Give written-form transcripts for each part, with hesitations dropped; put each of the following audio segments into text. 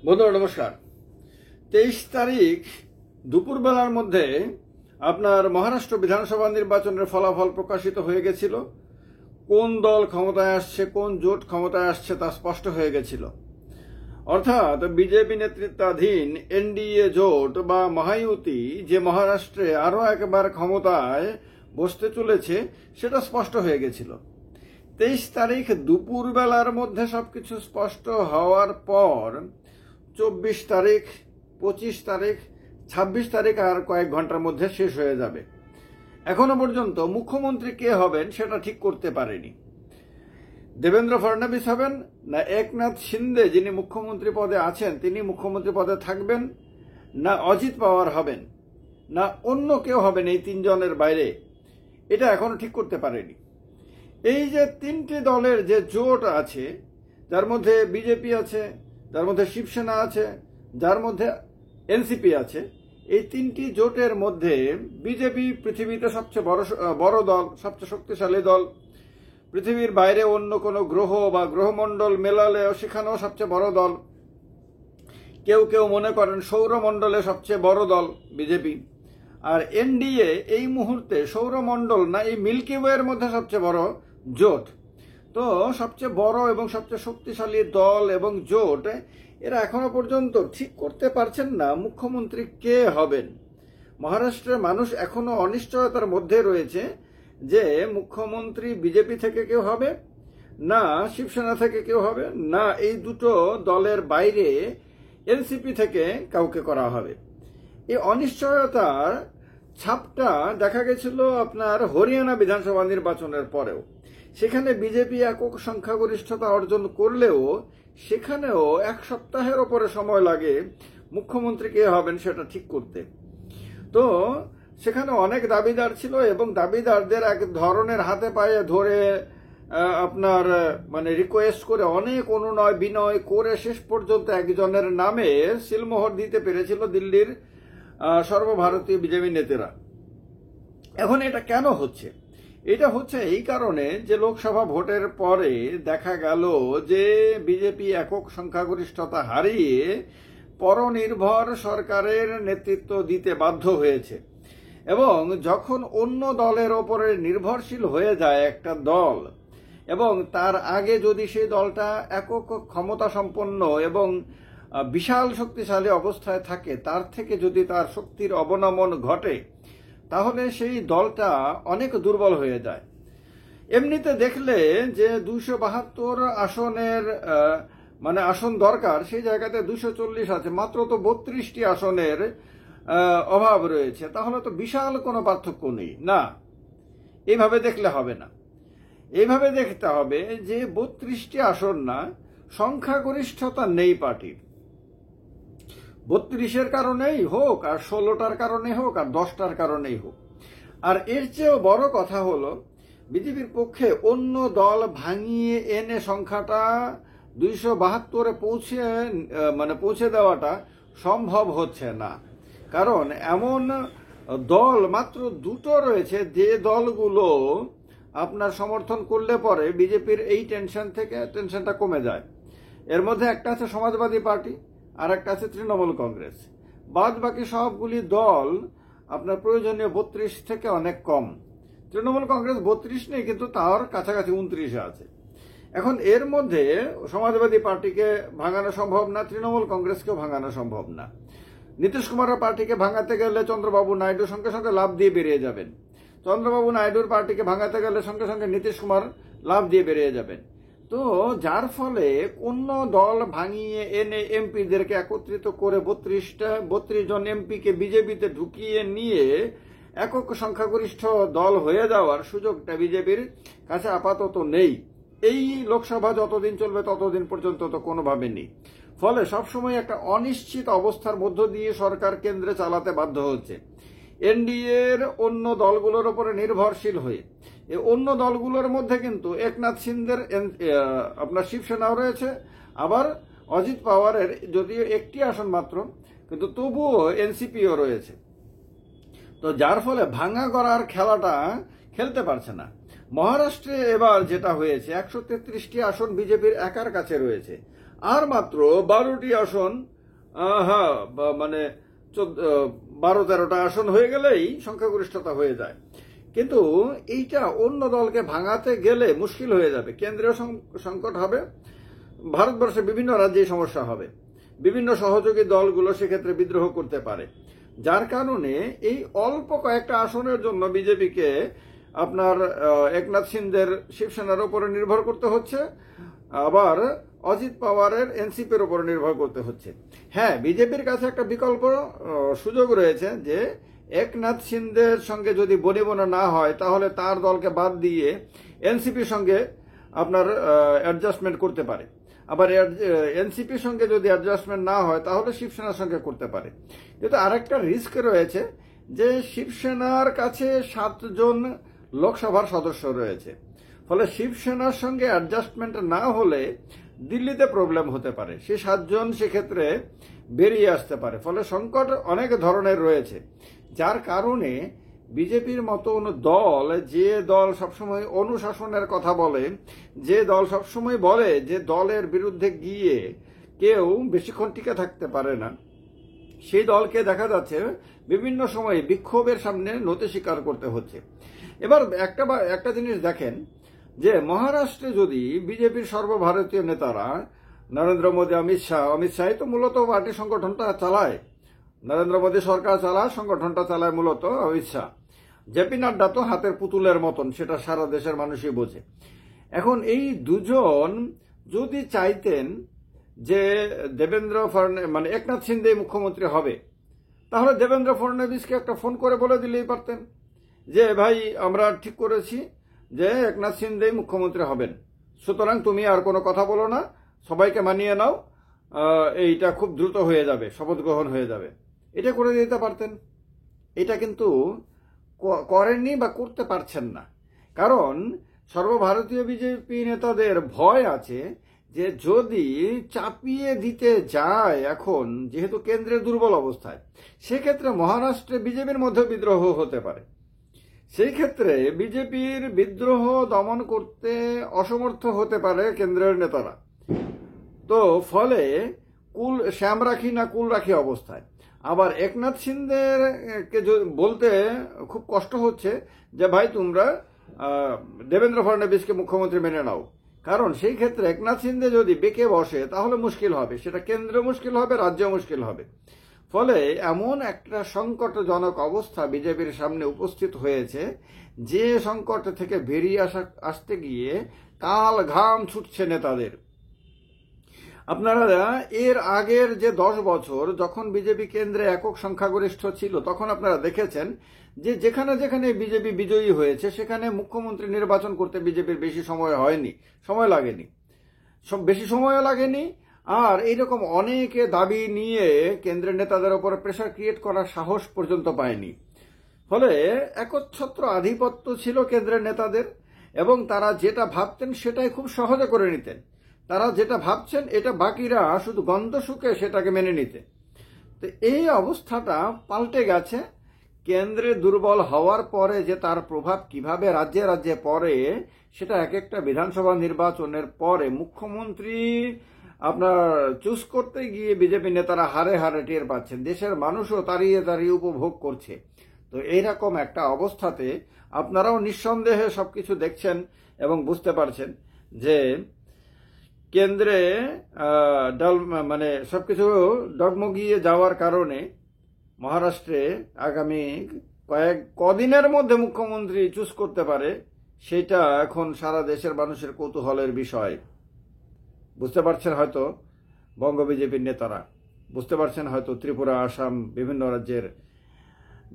বন্ধুরা নমস্কার। 23 তারিখ দুপুরবেলার মধ্যে আপনার মহারাষ্ট্র বিধানসভা নির্বাচনের ফলাফল প্রকাশিত হয়ে গেছিল। কোন দল ক্ষমতায় আসছে, কোন জোট ক্ষমতায় আসছে তা স্পষ্ট হয়ে গেছিল। অর্থাৎ বিজেপি নেতৃত্বাধীন এনডিএ জোট বা মহায়ুতি যে মহারাষ্ট্রে আরো একবার ক্ষমতায় বসতে চলেছে সেটা স্পষ্ট হয়ে গেছিল। 23 তারিখ দুপুরবেলার মধ্যে সবকিছু স্পষ্ট হওয়ার পর 24 তারিখ, 25 তারিখ, 26 তারিখ আর কয়েক ঘন্টার মধ্যে শেষ হয়ে যাবে। এখনো পর্যন্ত মুখ্যমন্ত্রী কে হবেন সেটা ঠিক করতে পারেনি। দেবেন্দ্র ফডনবিস হবেন না একনাথ শিন্দে যিনি মুখ্যমন্ত্রী পদে আছেন তিনি মুখ্যমন্ত্রী পদে থাকবেন, না অজিত পাওয়ার হবেন, না অন্য কেউ হবেন এই তিনজনের বাইরে, এটা এখনো ঠিক করতে পারেনি। এই যে তিনটি দলের যে জোট আছে, যার মধ্যে বিজেপি আছে, যার মধ্যে শিবসেনা আছে, যার মধ্যে এনসিপি আছে, এই তিনটি জোটের মধ্যে বিজেপি পৃথিবীতে সবচেয়ে বড় দল, সবচেয়ে শক্তিশালী দল। পৃথিবীর বাইরে অন্য কোনো গ্রহ বা গ্রহমণ্ডল মেলালেও সেখানেও সবচেয়ে বড় দল। কেউ কেউ মনে করেন সৌরমণ্ডলে সবচেয়ে বড় দল বিজেপি। আর এনডিএ এই মুহূর্তে সৌরমণ্ডল না এই মিল্কি ওয়ের মধ্যে সবচেয়ে বড় জোট। তো সবচেয়ে বড় এবং সবচেয়ে শক্তিশালী দল এবং জোট এরা এখনো পর্যন্ত ঠিক করতে পারছেন না মুখ্যমন্ত্রী কে হবেন। মহারাষ্ট্রের মানুষ এখনো অনিশ্চয়তার মধ্যে রয়েছে যে মুখ্যমন্ত্রী বিজেপি থেকে কেউ হবে, না শিবসেনা থেকে কেউ হবে, না এই দুটো দলের বাইরে এনসিপি থেকে কাউকে করা হবে। এই অনিশ্চয়তার ছাপটা দেখা গেছিল আপনার হরিয়ানা বিধানসভা নির্বাচনের পরেও। সেখানে বিজেপি একক সংখ্যাগরিষ্ঠতা অর্জন করলেও সেখানেও এক সপ্তাহের ওপরে সময় লাগে মুখ্যমন্ত্রী কে হবেন সেটা ঠিক করতে। তো সেখানে অনেক দাবিদার ছিল এবং দাবিদারদের এক ধরনের হাতে পায়ে ধরে আপনার রিকোয়েস্ট করে অনেক অনুনয় বিনয় করে শেষ পর্যন্ত একজনের নামে সিলমোহর দিতে পেরেছিল দিল্লির সর্বভারতীয় বিজেপি নেতারা। এখন এটা কেন হচ্ছে? এটা হচ্ছে এই কারণে যে লোকসভা ভোটের পরে দেখা গেল যে বিজেপি একক সংখ্যাগরিষ্ঠতা হারিয়ে পরনির্ভর সরকারের নেতৃত্ব দিতে বাধ্য হয়েছে। এবং যখন অন্য দলের ওপরে নির্ভরশীল হয়ে যায় একটা দল এবং তার আগে যদি সেই দলটা একক ক্ষমতা সম্পন্ন এবং বিশাল শক্তিশালী অবস্থায় থাকে, তার থেকে যদি তার শক্তির অবনমন ঘটে তাহলে সেই দলটা অনেক দুর্বল হয়ে যায়। এমনিতে দেখলে যে 272 আসনের আসন দরকার, সেই জায়গাতে 240 আছে, মাত্র তো 32টি আসনের অভাব রয়েছে, তাহলে তো বিশাল কোনো পার্থক্য নেই। না, এইভাবে দেখলে হবে না। এইভাবে দেখতে হবে যে 32টি আসন না, সংখ্যাগরিষ্ঠতা নেই পার্টির। 32-এর কারণেই হোক আর 16টার কারণে হোক আর 10টার কারণেই হোক। আর এর চেয়েও বড় কথা হলো বিজেপির পক্ষে অন্য দল ভাঙিয়ে এনে সংখ্যাটা 272-এ পৌঁছে দেওয়াটা সম্ভব হচ্ছে না। কারণ এমন দল মাত্র দুটো রয়েছে যে দলগুলো আপনার সমর্থন করলে পরে বিজেপির এই টেনশনটা কমে যায়। এর মধ্যে একটা আছে সমাজবাদী পার্টি আর একটা আছে তৃণমূল কংগ্রেস। বাদ বাকি সবগুলি দল আপনার প্রয়োজনীয় 32 থেকে অনেক কম। তৃণমূল কংগ্রেস 32 নেই, কিন্তু তার কাছাকাছি 29 আছে। এখন এর মধ্যে সমাজবাদী পার্টিকে ভাঙানো সম্ভব না, তৃণমূল কংগ্রেসকেও ভাঙানো সম্ভব না। নীতিশ কুমারের পার্টিকে ভাঙাতে গেলে চন্দ্রবাবু নাইডুর সঙ্গে সঙ্গে লাভ দিয়ে বেরিয়ে যাবেন। চন্দ্রবাবু নাইডুর পার্টিকে ভাঙাতে গেলে সঙ্গে সঙ্গে নীতিশ কুমার লাভ দিয়ে বেরিয়ে যাবেন। তো যার ফলে অন্য দল ভাঙিয়ে এনে এমপিদেরকে একত্রিত করে 32 জন এমপিকে বিজেপিতে ঢুকিয়ে নিয়ে একক সংখ্যাগরিষ্ঠ দল হয়ে যাওয়ার সুযোগটা বিজেপির কাছে আপাতত নেই। এই লোকসভা যতদিন চলবে ততদিন পর্যন্ত তো কোনোভাবে নেই। ফলে সবসময় একটা অনিশ্চিত অবস্থার মধ্য দিয়ে সরকার কেন্দ্রে চালাতে বাধ্য হচ্ছে এনডিএর অন্য দলগুলোর উপরে নির্ভরশীল হয়ে। এই অন্য দলগুলোর মধ্যে কিন্তু একনাথ শিন্দের আপনার শিবসেনাও রয়েছে, আবার অজিত পাওয়ারের যদিও একটি আসন মাত্র, কিন্তু তবুও এনসিপিও রয়েছে। তো যার ফলে ভাঙা গড়ার খেলাটা খেলতে পারছে না। মহারাষ্ট্রে এবার যেটা হয়েছে 133টি আসন বিজেপির একার কাছে রয়েছে, আর মাত্র 12টি আসন, হ্যাঁ মানে 12-13টা আসন হয়ে গেলেই সংখ্যাগরিষ্ঠতা হয়ে যায়। কিন্তু এইটা অন্য দলকে ভাঙাতে গেলে মুশকিল হয়ে যাবে, কেন্দ্রীয় সংকট হবে, ভারতবর্ষে বিভিন্ন রাজ্যে সমস্যা হবে, বিভিন্ন সহযোগী দলগুলো সেক্ষেত্রে বিদ্রোহ করতে পারে। যার কারণে এই অল্প কয়েকটা আসনের জন্য বিজেপিকে আপনার একনাথ শিন্দের শিবসেনার উপরে নির্ভর করতে হচ্ছে, আবার অজিত পাওয়ারের এনসিপির উপর নির্ভর করতে হচ্ছে। হ্যাঁ, বিজেপির কাছে একটা বিকল্প সুযোগ রয়েছে যে একনাথ শিন্দের সঙ্গে যদি বনিবনা না হয় তাহলে তার দলকে বাদ দিয়ে এনসিপির সঙ্গে আপনার অ্যাডজাস্টমেন্ট করতে পারে। আবার এনসিপির সঙ্গে যদি অ্যাডজাস্টমেন্ট না হয় তাহলে শিবসেনার সঙ্গে করতে পারে। কিন্তু আরেকটা রিস্ক রয়েছে যে শিবসেনার কাছে 7 জন লোকসভার সদস্য রয়েছে, ফলে শিবসেনার সঙ্গে অ্যাডজাস্টমেন্ট না হলে দিল্লিতে প্রবলেম হতে পারে, সে 7 জন সেক্ষেত্রে বেরিয়ে আসতে পারে। ফলে সংকট অনেক ধরনের রয়েছে, যার কারণে বিজেপির মতো দল, যে দল সবসময় অনুশাসনের কথা বলে, যে দল সবসময় বলে যে দলের বিরুদ্ধে গিয়ে কেউ বেশিক্ষণ টিকে থাকতে পারে না, সেই দলকে দেখা যাচ্ছে বিভিন্ন সময়ে বিক্ষোভের সামনে নতি স্বীকার করতে হচ্ছে। এবার একটা জিনিস দেখেন যে মহারাষ্ট্রে যদি বিজেপির সর্বভারতীয় নেতারা নরেন্দ্র মোদী, অমিত শাহ তো মূলত পার্টি সংগঠনটা চালায়, নরেন্দ্র মোদী সরকার চালায়, সংগঠনটা চালায় মূলত অমিত শাহ, জেপি নাড্ডা তো হাতের পুতুলের মতন, সেটা সারা দেশের মানুষই বোঝে। এখন এই দুজন যদি চাইতেন যে মানে একনাথ শিন্দে মুখ্যমন্ত্রী হবে, তাহলে দেবেন্দ্র ফডনবিসকে একটা ফোন করে বলে দিলেই পারতেন যে ভাই আমরা ঠিক করেছি যে একনাথ শিন্দে মুখ্যমন্ত্রী হবেন, সুতরাং তুমি আর কোনো কথা বলো না, সবাইকে মানিয়ে নাও, এইটা খুব দ্রুত হয়ে যাবে, শপথ গ্রহণ হয়ে যাবে, এটা করে দিতে পারতেন। এটা কিন্তু করেননি বা করতে পারছেন না, কারণ সর্বভারতীয় বিজেপি নেতাদের ভয় আছে যে যদি চাপিয়ে দিতে যায়, এখন যেহেতু কেন্দ্রের দুর্বল অবস্থায়, সেক্ষেত্রে মহারাষ্ট্রে বিজেপির মধ্যে বিদ্রোহ হতে পারে, সেই ক্ষেত্রে বিজেপির বিদ্রোহ দমন করতে অসমর্থ হতে পারে কেন্দ্রের নেতারা। তো ফলে শ্যাম রাখি না কুল রাখি অবস্থায়। আবার একনাথ শিন্দের কে বলতে খুব কষ্ট হচ্ছে যে ভাই তোমরা দেবেন্দ্র ফডনবিসকে মুখ্যমন্ত্রী মেনে নাও, কারণ সেই ক্ষেত্রে একনাথ শিন্দে যদি বেঁকে বসে তাহলে মুশকিল হবে, সেটা কেন্দ্র মুশকিল হবে, রাজ্য মুশকিল হবে। ফলে এমন একটা সংকটজনক অবস্থা বিজেপির সামনে উপস্থিত হয়েছে যে সংকট থেকে বেরিয়ে আসতে গিয়ে কাল ঘাম ছুটছে নেতাদের। আপনারা এর আগের যে 10 বছর যখন বিজেপি কেন্দ্রে একক সংখ্যাগরিষ্ঠ ছিল, তখন আপনারা দেখেছেন যে যেখানে যেখানে বিজেপি বিজয়ী হয়েছে সেখানে মুখ্যমন্ত্রী নির্বাচন করতে বিজেপির বেশি সময় লাগেনি। আর এইরকম অনেকে দাবি নিয়ে কেন্দ্রের নেতাদের উপর প্রেসার ক্রিয়েট করার সাহস পর্যন্ত পায়নি। ফলে একচ্ছত্র আধিপত্য ছিল কেন্দ্রের নেতাদের, এবং তারা যেটা ভাবতেন সেটাই খুব সহজে করে নিতেন। তারা যেটা ভাবছেন এটা বাকিরা শুধু গন্ধ শুকে সেটাকে মেনে নিতে। তো এই অবস্থাটা পাল্টে গেছে। কেন্দ্রে দুর্বল হওয়ার পরে যে তার প্রভাব কিভাবে রাজ্যে রাজ্যে পড়ে, সেটা এক একটা বিধানসভা নির্বাচনের পরে মুখ্যমন্ত্রী আপনার চুজ করতে গিয়ে বিজেপি নেতারা হারে হারে টের পাচ্ছেন, দেশের মানুষও দাঁড়িয়ে দাঁড়িয়ে উপভোগ করছে। তো এইরকম একটা অবস্থাতে আপনারাও নিঃসন্দেহে সবকিছু দেখছেন এবং বুঝতে পারছেন যে কেন্দ্রে মানে সবকিছু ডগমগিয়ে যাওয়ার কারণে মহারাষ্ট্রে আগামী কদিনের মধ্যে মুখ্যমন্ত্রী চুজ করতে পারে, সেটা এখন সারা দেশের মানুষের কৌতূহলের বিষয়। বুঝতে পারছেন হয়তো বঙ্গ বিজেপির নেতারা, বুঝতে পারছেন হয়তো ত্রিপুরা, আসাম, বিভিন্ন রাজ্যের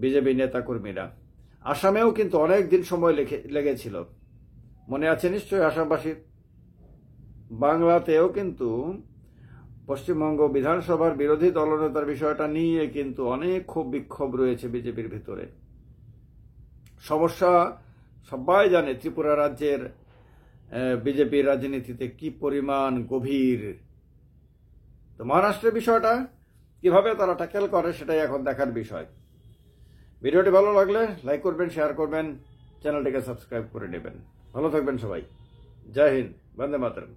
বিজেপি নেতাকর্মীরা। আসামেও কিন্তু অনেক দিন সময় লেগেছিল, মনে আছে নিশ্চয়ই আসামবাসীর। বাংলাতেও কিন্তু পশ্চিমবঙ্গ বিধানসভার বিরোধী দলনেতার বিষয়টা নিয়ে কিন্তু অনেক ক্ষোভ বিক্ষোভ রয়েছে বিজেপির ভিতরে। সমস্যা সবাই জানে ত্রিপুরা রাজ্যের বিজেপির রাজনীতিতে কি পরিমাণ গভীর। তো মহারাষ্ট্রের বিষয়টা কিভাবে তারা ট্যাকেল করে সেটাই এখন দেখার বিষয়। ভিডিওটি ভালো লাগলে লাইক করবেন, শেয়ার করবেন, চ্যানেলটিকে সাবস্ক্রাইব করে নেবেন। ভালো থাকবেন সবাই। জয় হিন্দ, বন্দে মাতরম।